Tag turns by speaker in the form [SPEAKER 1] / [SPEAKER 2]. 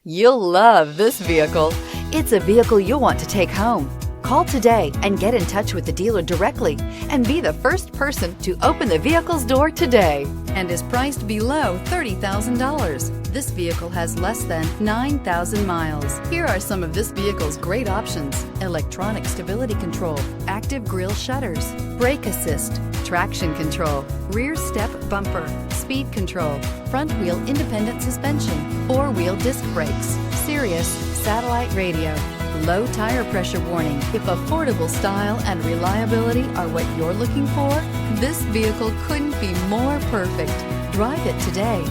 [SPEAKER 1] You'll love this vehicle. It's a vehicle you'll want to take home. Call today and get in touch with the dealer directly and be the first person to open the vehicle's door today, and is priced below $30,000. This vehicle has less than 9,000 miles. Here are some of this vehicle's great options: electronic stability control, active grille shutters, brake assist, traction control, rear step bumper, speed control, front wheel independent suspension, four-wheel disc brakes, Sirius satellite radio, low tire pressure warning. If affordable style and reliability are what you're looking for, this vehicle couldn't be more perfect. Drive it today.